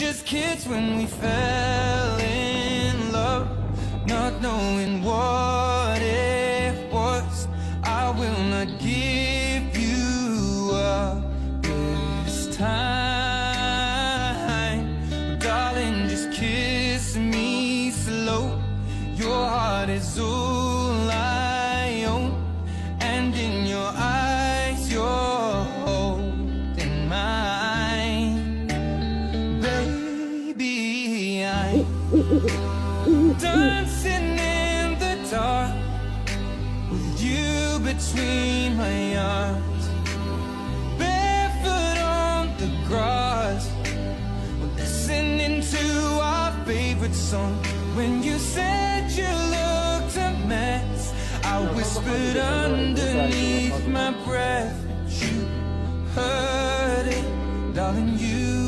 just kids when we fell in love, not knowing what it was. I will not give you up this time, darling, just kiss me slow. Your heart is all I own, and in your eyes you're holding mine. Baby, I'm dancing in the dark with you between my arms, barefoot on the grass, listening to our favorite song. When you said you looked a mess, I whispered underneath my breath, but you heard it, darling, you